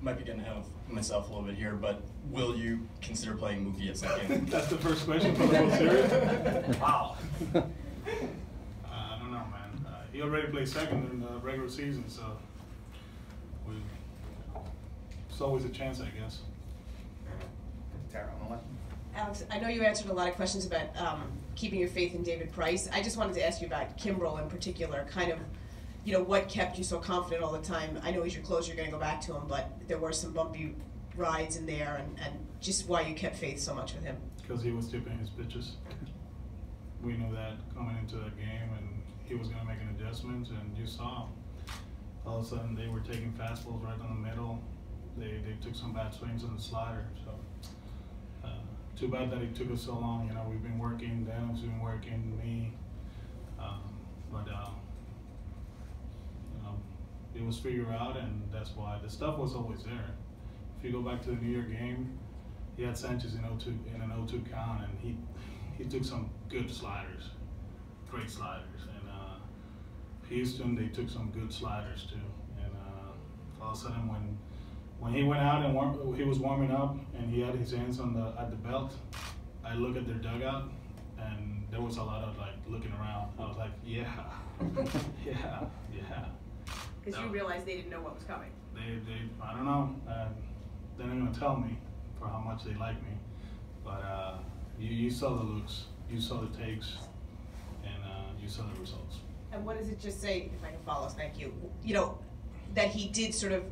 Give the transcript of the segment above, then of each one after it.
might be getting ahead of myself a little bit here, but will you consider playing Mookie at second? That's the first question for the whole series? Wow. I don't know, man. He already played second in the regular season, so it's always a chance, I guess. Tara, on the left. Alex, I know you answered a lot of questions about keeping your faith in David Price. I just wanted to ask you about Kimbrel in particular, kind of, you know, what kept you so confident all the time? I know he's your closer, you're going to go back to him, but there were some bumpy rides in there, and just why you kept faith so much with him. Because he was tipping his pitches. We knew that coming into that game, and he was going to make an adjustment, and you saw him. All of a sudden, they were taking fastballs right in the middle. They took some bad swings on the slider, so too bad that it took us so long. You know, we've been working, Dan's been working, me, but you know, it was figured out, and that's why the stuff was always there. If you go back to the New York game, he had Sanchez in an 0-2 count, and he took some good sliders, great sliders. And Houston, they took some good sliders too. And all of a sudden, when he went out and he was warming up and he had his hands at the belt, I look at their dugout, and there was a lot of like looking around. I was like, yeah, yeah. Because you realized they didn't know what was coming. I don't know. They're not gonna tell me for how much they like me, but you saw the looks, you saw the takes, and you saw the results. And what does it just say, if I can follow, thank you, you know, that he did sort of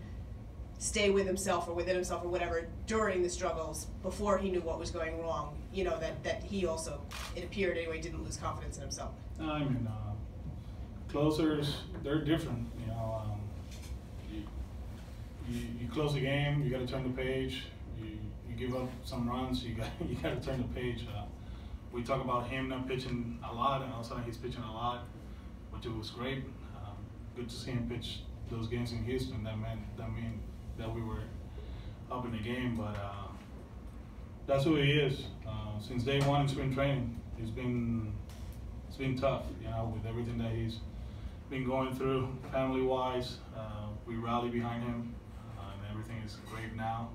stay with himself or within himself or whatever during the struggles before he knew what was going wrong, you know, that he also, it appeared anyway, didn't lose confidence in himself? I mean, closers, they're different, you know. You close the game, you got to turn the page. You give up some runs, you got to turn the page. We talk about him not pitching a lot, and all of a sudden he's pitching a lot, which it was great. Good to see him pitch those games in Houston. That meant that we were up in the game, but that's who he is. Since day one in spring training, it's been tough, you know, with everything that he's been going through family-wise. We rally behind him, and everything is great now.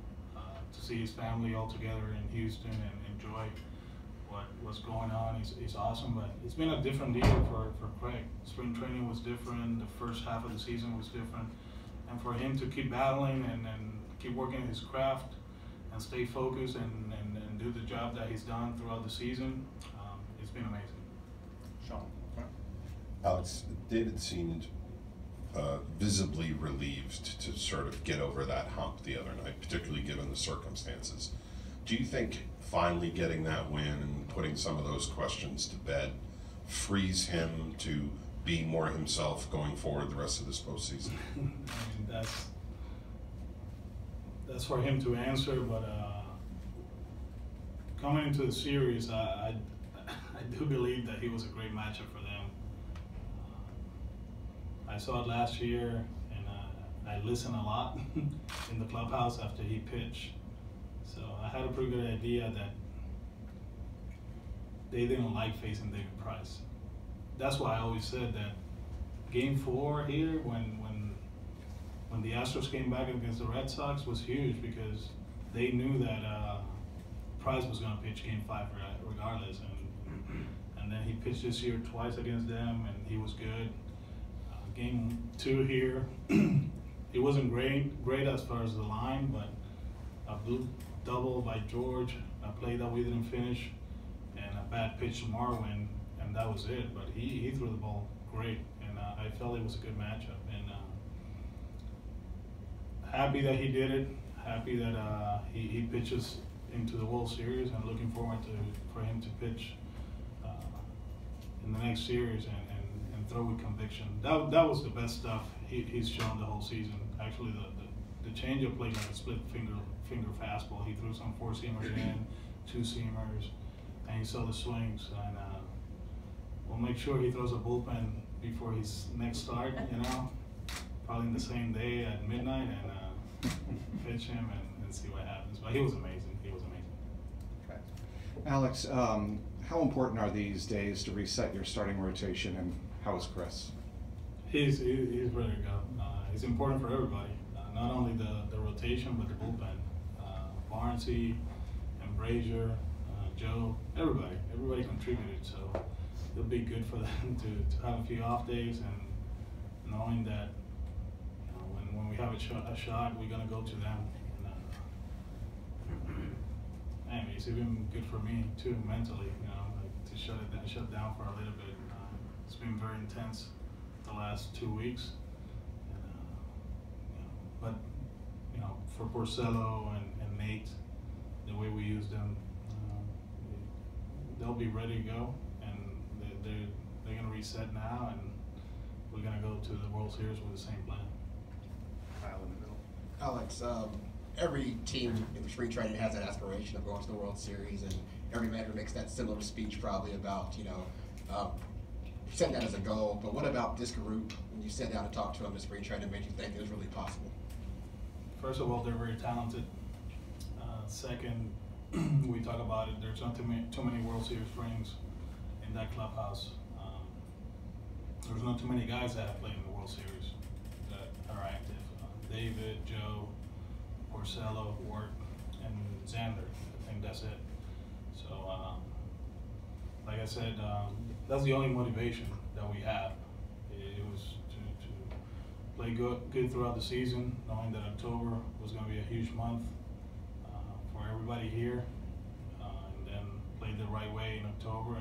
To see his family all together in Houston and enjoy what's going on is awesome. But it's been a different deal for Craig. Spring training was different. The first half of the season was different. And for him to keep battling and keep working his craft and stay focused and do the job that he's done throughout the season, it's been amazing. Sean. Alex, David seemed visibly relieved to sort of get over that hump the other night, particularly given the circumstances. Do you think finally getting that win and putting some of those questions to bed frees him to be more himself going forward the rest of this postseason? I mean, that's for him to answer, but coming into the series, I do believe that he was a great matchup for them. I saw it last year, and I listened a lot in the clubhouse after he pitched. So I had a pretty good idea that they didn't like facing David Price. That's why I always said that Game 4 here, when the Astros came back against the Red Sox, was huge because they knew that Price was going to pitch Game 5 regardless, and then he pitched this year twice against them, and he was good. Game 2 here, it wasn't great as far as the line, but a blue double by George, a play that we didn't finish, and a bad pitch to Marwin, and that was it. But he threw the ball great, and I felt it was a good matchup. And happy that he did it, happy that he pitches into the World Series, and looking forward for him to pitch in the next series and throw with conviction. That was the best stuff he's shown the whole season. Actually, the changeup played like a split finger fastball. He threw some 4-seamers in, 2-seamers, and he saw the swings. And we'll make sure he throws a bullpen before his next start. You know, probably in the same day at midnight, and pitch him and see what happens. But he was amazing. He was amazing. Okay. Alex, how important are these days to reset your starting rotation, and how is Chris? He's ready to go. It's important for everybody, not only the rotation, but the bullpen. Barnesy and Brazier, Joe, everybody contributed. So it'll be good for them to have a few off days, and knowing that when we have a shot, we're gonna go to them. And it's even good for me too mentally, like to shut down for a little bit. It's been very intense the last 2 weeks, but for Porcello and Nate, the way we use them, they'll be ready to go, and they're gonna reset now, and we're gonna go to the World Series with the same plan. Kyle in the middle. Alex, every team in spring training has that aspiration of going to the World Series, and every manager makes that similar speech probably about, setting that as a goal. But what about this group, when you sat down and talked to them in spring training, made you think it was really possible? First of all, they're very talented. Second, we talk about it, there's not too many World Series rings in that clubhouse. There's not too many guys that have played in the World Series that are active. David, Joe, Porcello, Ward, and Xander. I think that's it. So, like I said, that's the only motivation that we have. It was to play good throughout the season, knowing that October was going to be a huge month for everybody here, and then play the right way in October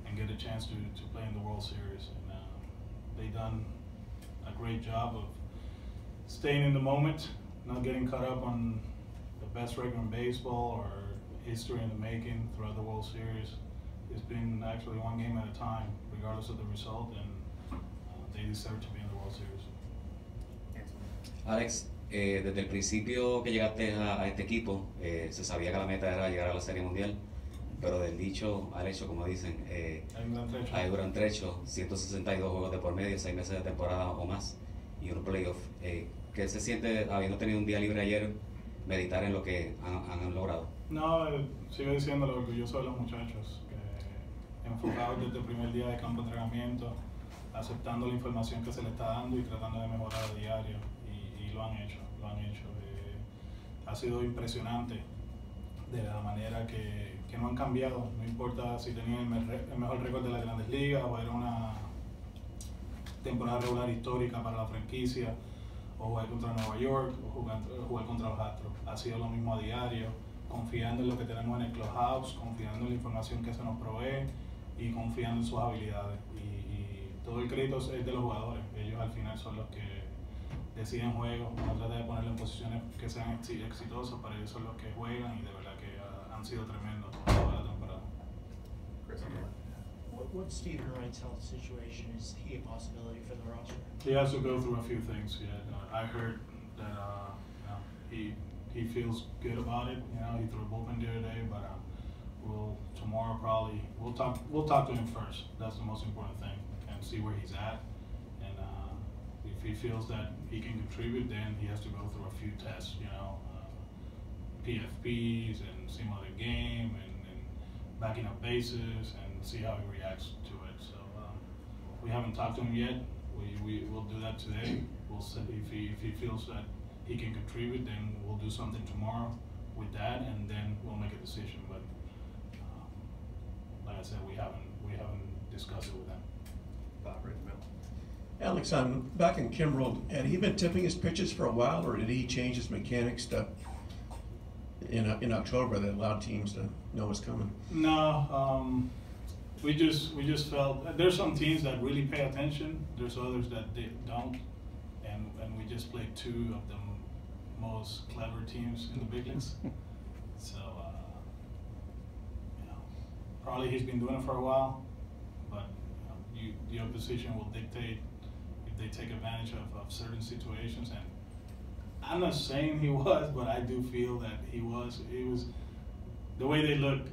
and get a chance to play in the World Series. And they done a great job of staying in the moment, not getting caught up on the best record in baseball or history in the making throughout the World Series. It's been actually one game at a time, regardless of the result, and they deserve to be in the World Series. Alex, desde el principio que llegaste a este equipo, se sabía que la meta era llegar a la Serie Mundial, pero del dicho al hecho, como dicen, hay un gran trecho, 162 juegos de por medio, 6 meses de temporada o más, y un playoff. ¿Qué se siente, habiendo tenido un día libre ayer, meditar en lo que han logrado? No, sigo diciendo lo orgulloso de los muchachos, enfocados desde el primer día de campo de entrenamiento, aceptando la información que se les está dando y tratando de mejorar a diario, y lo han hecho. Ha sido impresionante de la manera que no han cambiado, no importa si tenían el mejor récord de las Grandes Ligas o era una temporada regular histórica para la franquicia, o jugar contra Nueva York, o jugar contra los Astros. Ha sido lo mismo a diario, confiando en lo que tenemos en el clubhouse, confiando en la información que se nos provee y confiando en sus habilidades. Y todo el crédito es de los jugadores. Ellos al final son los que deciden juegos. Uno trata de ponerlos en posiciones que sean exitosas, pero ellos son los que juegan, y de verdad que han sido tremendos toda la temporada. What's Steven Wright's health situation? Is he a possibility for the roster? He has to go through a few things. Yeah, I heard that he feels good about it. He threw a bullpen the other day, but tomorrow probably we'll talk to him first. That's the most important thing, and see where he's at. And if he feels that he can contribute, then he has to go through a few tests. PFPs and see him on the game and backing up bases and see how he reacts to it. So we haven't talked to him yet. We will do that today. We'll see if he feels that he can contribute, then we'll do something tomorrow with that, and then we'll make a decision. But like I said, we haven't discussed it with them. Bob, right in the middle. Alex, back in Kimbrel, had he been tipping his pitches for a while, or did he change his mechanics in October that allowed teams to know what's coming? No, we just felt there's some teams that really pay attention. There's others that they don't, and we just played two of the most clever teams in the big leagues. So probably he's been doing it for a while, but the opposition will dictate if they take advantage of certain situations. And I'm not saying he was, but I do feel that he was. It was the way they looked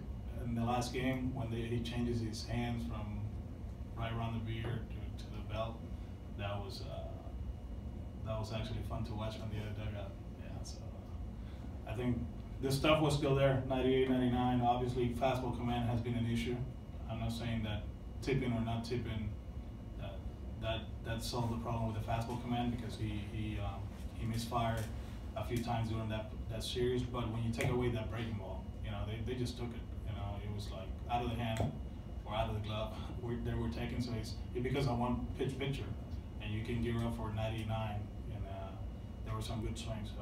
in the last game when he changes his hands from right around the beard to the belt. That was actually fun to watch from the other dugout. Yeah, so I think the stuff was still there. 98, 99. Obviously, fastball command has been an issue. I'm not saying that tipping or not tipping that solved the problem with the fastball command, because he he misfired a few times during that series, but when you take away that breaking ball, you know, they just took it. You know, it was like out of the hand or out of the glove. They were taking, so it's because of one pitcher, and you can gear up for 99, and there were some good swings. So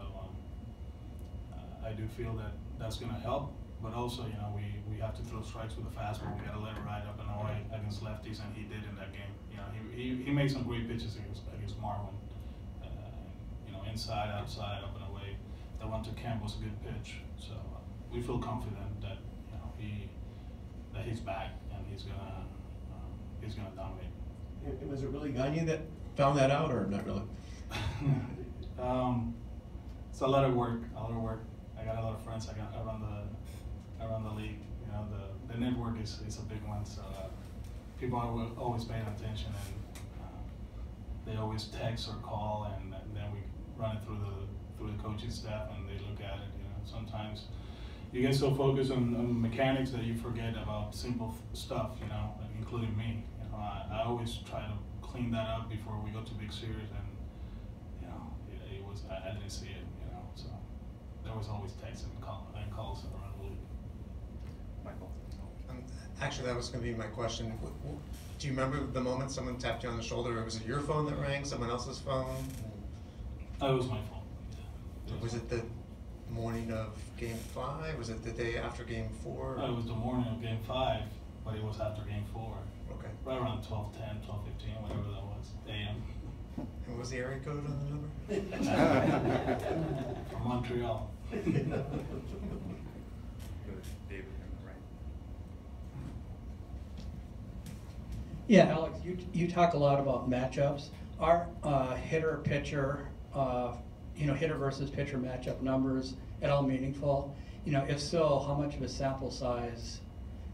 I do feel that that's going to help, but also, you know, we have to throw strikes with the fastball. We got to let it ride up and away against lefties, and he did in that game. You know, he made some great pitches against Marwin. You know, inside, outside, up and away. The one to Kemp was a good pitch. So we feel confident that, you know, that he's back and he's gonna dominate. Was it really Gagne that found that out, or not really? It's a lot of work. I got a lot of friends. I run the league. You know, the network is a big one. So people are always paying attention, and they always text or call, and then we run it through the coaching staff, and they look at it. You know, sometimes you get so focused on mechanics that you forget about simple stuff. You know, including me. You know, I always try to clean that up before we go to big series, and you know, it was I didn't see it. You know, so there was always texts and calls around the league. Michael. Actually, that was going to be my question. Do you remember the moment someone tapped you on the shoulder, or was it your phone that rang, someone else's phone? It was my phone. Yeah. Was it the morning of Game 5? Was it the day after Game 4? It was the morning of Game 5, but it was after Game 4. Okay. Right around 12:10, 12:15, whatever that was, a.m. And what was the area code on the number? From Montreal. Yeah, Alex, you talk a lot about matchups. Are hitter pitcher, hitter versus pitcher matchup numbers at all meaningful? You know, if so, how much of a sample size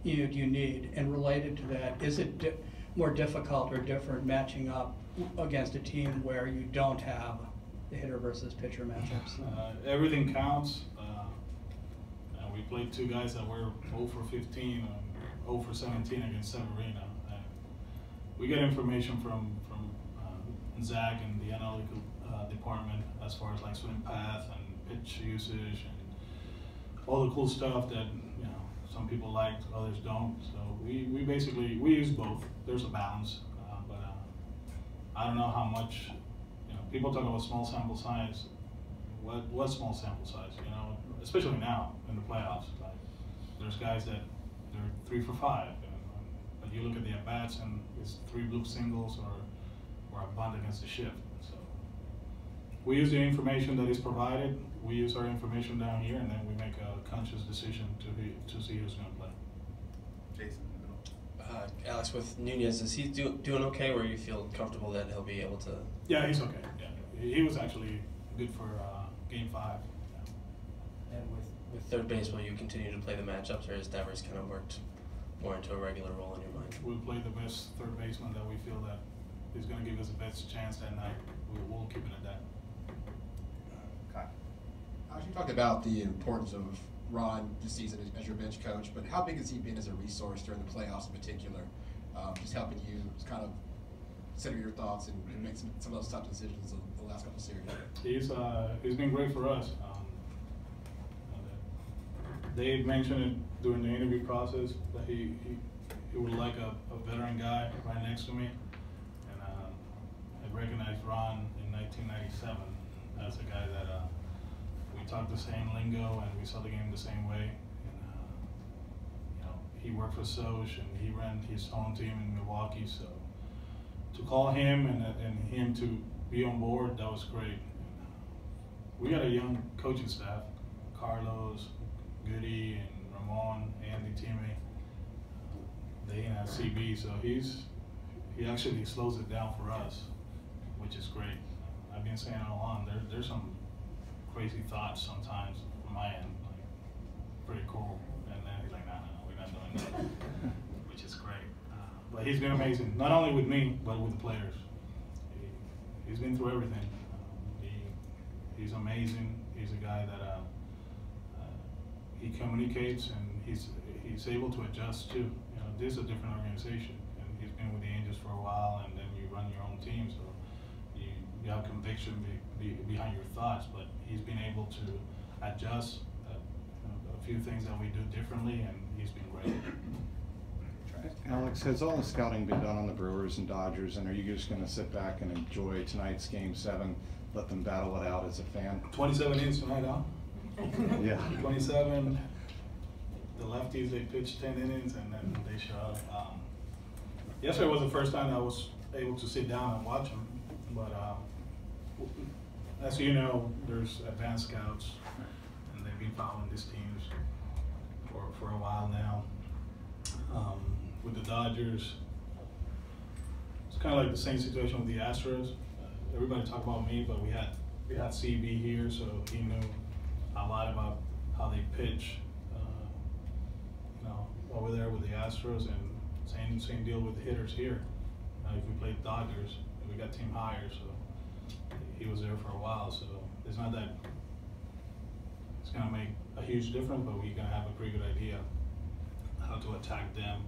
do you need? And related to that, is it more difficult or different matching up against a team where you don't have the hitter versus pitcher matchups? Everything counts. We played two guys that were 0 for 15 and 0 for 17 against Severino. We get information from Zach and the analytical department as far as like swing path and pitch usage and all the cool stuff that, you know, some people like, others don't. So we basically use both. There's a balance, but I don't know how much. You know, people talk about small sample size. What small sample size? You know, especially now in the playoffs. Like, there's guys that they're 3 for 5. But you look at the at-bats and it's 3 blue singles or a bunt against the shift. So we use the information that is provided. We use our information down here, and then we make a conscious decision to see who's going to play. Jason. Alex, with Nunez, is he doing okay, or you feel comfortable that he'll be able to? Yeah, he's okay. Yeah, he was actually good for Game 5. Yeah. And with third base, will you continue to play the matchups, or has Devers kind of worked more into a regular role in your mind? We'll play the best third baseman that we feel that is going to give us the best chance that night. We'll keep it at that. You talked about the importance of Ron this season as your bench coach, but how big has he been as a resource during the playoffs in particular, just helping you kind of consider your thoughts and make some of those tough decisions in the last couple of series? He's been great for us. Dave mentioned it during the interview process that he would like a veteran guy right next to me, and I recognized Ron in 1997 as a guy that we talked the same lingo and we saw the game the same way. And you know, he worked for Soch and he ran his own team in Milwaukee, so to call him and him to be on board, that was great. And, we got a young coaching staff, Carlos, Goody, and Ramon, Andy, Timmy. They have CB, so he actually slows it down for us, which is great. I've been saying all along, there's some crazy thoughts sometimes from my end, like pretty cool, and then he's like, no, we're not doing that, which is great. But he's been amazing, not only with me, but with the players. He's been through everything. He's amazing. He's a guy that he communicates, and he's able to adjust too. You know, this is a different organization, and he's been with the Angels for a while, and then you run your own team, so you you have conviction behind your thoughts, but he's been able to adjust a few things that we do differently, and he's been great. Alex, has all the scouting been done on the Brewers and Dodgers, and are you just going to sit back and enjoy tonight's Game 7, let them battle it out as a fan? 27 innings tonight, huh? Yeah. 27. The lefties, they pitched 10 innings, and then they shot. Yesterday was the first time I was able to sit down and watch them, but as you know, there's advanced scouts, and they've been following these teams for a while now. With the Dodgers, it's kind of like the same situation with the Astros. Everybody talk about me, but we had CB here, so he knew a lot about how they pitch. Over there with the Astros, and same deal with the hitters here. If we played Dodgers, we got team higher, so he was there for a while. So it's not that it's going to make a huge difference, but we're going to have a pretty good idea how to attack them.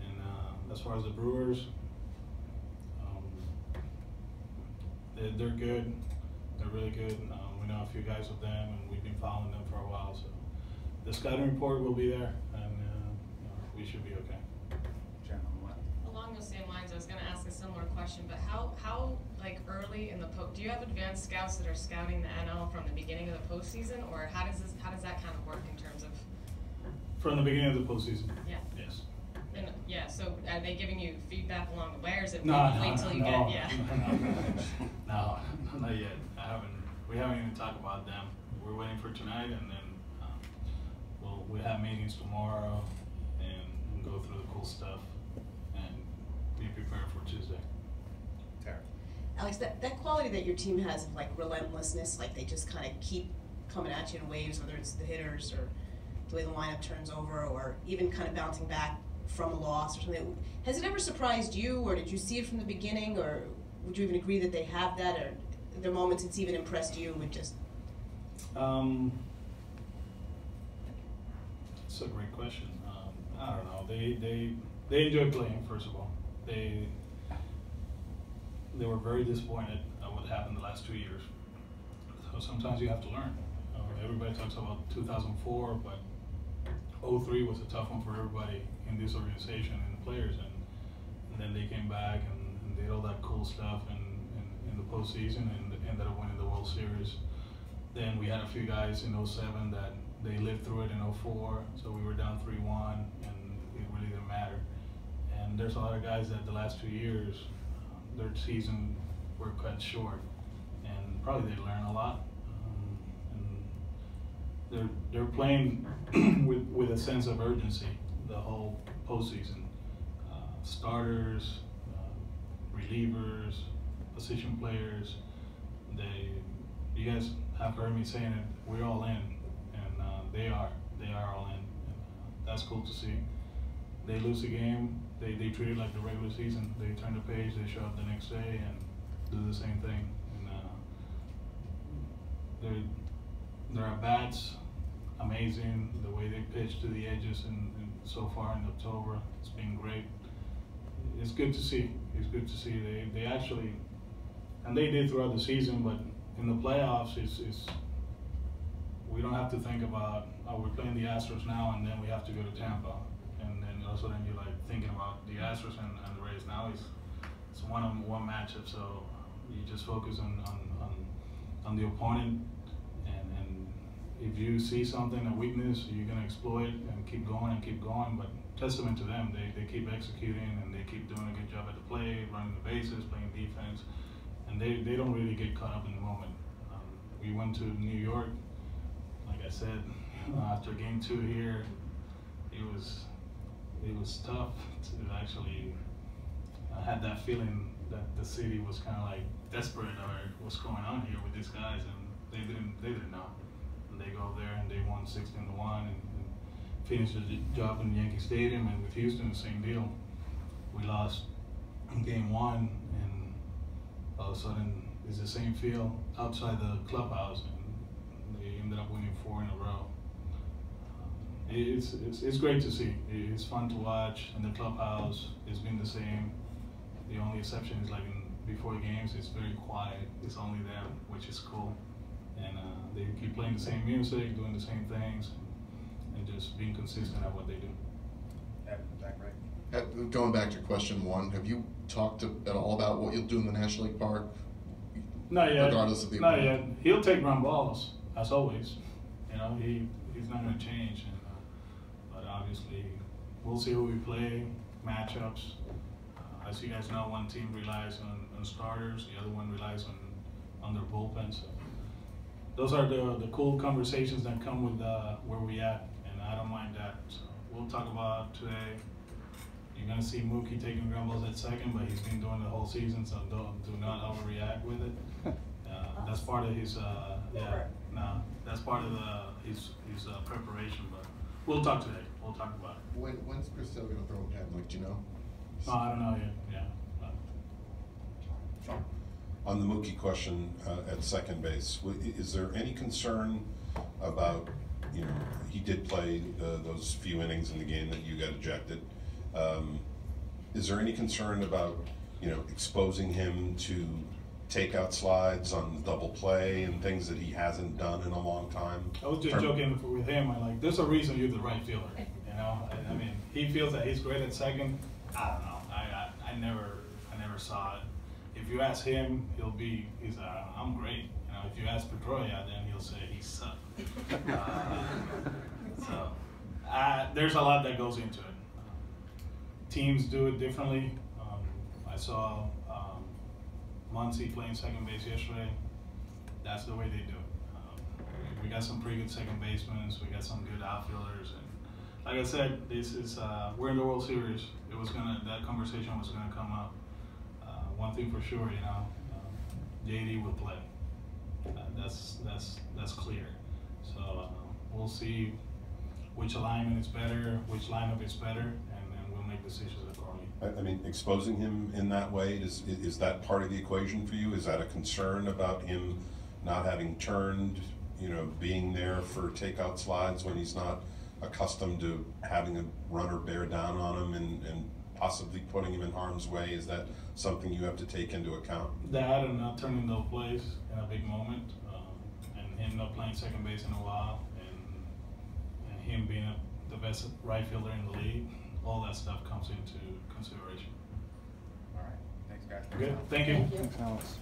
And as far as the Brewers, they're good. They're really good. We know a few guys with them, and we've been following them for a while. So the scouting report will be there, and we should be okay. Along those same lines, I was going to ask a similar question, but how like early in the do you have advanced scouts that are scouting the NL from the beginning of the postseason, or how does that kind of work in terms of? From the beginning of the postseason. Yeah. Yes. And yeah, so are they giving you feedback along the way, or is it no, wait till you get? Yeah. No, not yet. We haven't even talked about them. We're waiting for tonight, and then we'll have meetings tomorrow and go through the cool stuff and be prepared for Tuesday. Alex, that quality that your team has of like relentlessness, like they just kind of keep coming at you in waves, whether it's the hitters or the way the lineup turns over, or even kind of bouncing back from a loss or something. Has it ever surprised you, or did you see it from the beginning, or would you even agree that they have that, or are there moments it's even impressed you with just? That's a great question. I don't know. They enjoy playing. First of all, they were very disappointed at what happened the last 2 years. So sometimes you have to learn. Everybody talks about 2004, but 2003 was a tough one for everybody in this organization and the players, and then they came back and did all that cool stuff in the postseason and ended up winning the World Series. Then we had a few guys in 2007 that they lived through it in 2004, so we were down 3-1, and it really didn't matter. And there's a lot of guys that the last 2 years, their season were cut short, and probably they learned a lot. And they're playing with a sense of urgency the whole postseason. Starters, relievers, position players. You guys have heard me saying it. We're all in, and they are all in. And, that's cool to see. They lose a game, they treat it like the regular season. They turn the page, they show up the next day and do the same thing. And their at-bats, amazing. The way they pitch to the edges and so far in October, it's been great. It's good to see. It's good to see. They actually, and they did throughout the season, but in the playoffs, we don't have to think about, oh, we're playing the Astros now and then we have to go to Tampa. And then also then you're like thinking about the Astros and the Rays now. It's one matchup, so you just focus on the opponent, and if you see something, a weakness, you're gonna exploit and keep going. But testament to them, they keep executing and they keep doing a good job at the plate, running the bases, playing defense, and they don't really get caught up in the moment. We went to New York, like I said, after game 2 here, it was tough to actually. I had that feeling that the city was kind of like desperate, or what's going on here with these guys, and they didn't know. And they go there and they won 16-1 and finished the job in Yankee Stadium. And with Houston, the same deal. We lost game 1, and all of a sudden it's the same field outside the clubhouse, and they ended up winning 4 in a row. It's great to see. It's fun to watch, and the clubhouse has been the same. The only exception is like before games, it's very quiet. It's only them, which is cool. And they keep playing the same music, doing the same things, and just being consistent at what they do. Going back to question one, have you talked at all about what you'll do in the National League Park? Not yet. Regardless of the Not opponent? yet. He'll take ground balls, as always. You know, he's not going to change. And, but obviously, we'll see who we play, matchups. As you guys know, one team relies on starters, the other one relies on their bullpen. So those are the cool conversations that come with where we at, and I don't mind that. So we'll talk about today. You're going to see Mookie taking ground balls at second, but he's been doing it the whole season, so do not overreact with it. That's part of his that's part of his preparation. But we'll talk today. We'll talk about it. When's Chris Sale going to throw a pen? Like, do you know? No, I don't know yet. Yeah. On the Mookie question at second base, is there any concern about, he did play those few innings in the game that you got ejected. Is there any concern about, exposing him to takeout slides on double play and things that he hasn't done in a long time? I was just joking with him. I'm like, there's a reason you're the right fielder. I mean, he feels that he's great at second. I don't know. I never saw it. If you ask him, he's I'm great. If you ask Pedroia, then he'll say he sucked. So there's a lot that goes into it. Teams do it differently. I saw Muncy playing second base yesterday. That's the way they do it. We got some pretty good second basemen. We got some good outfielders, and like I said, this is we're in the World Series. That conversation was gonna come up. One thing for sure, JD will play. That's clear. So we'll see which alignment is better, which lineup is better, and then we'll make decisions accordingly. I mean, exposing him in that way, is that part of the equation for you? Is that a concern about him not having turned, being there for takeout slides when he's not accustomed to having a runner bear down on him and possibly putting him in harm's way? Is that something you have to take into account? That and not turning those plays in a big moment, and him not playing second base in a while, and him being the best right fielder in the league, all that stuff comes into consideration. All right. Thanks, guys. Good. Thank you. Thanks, Alex.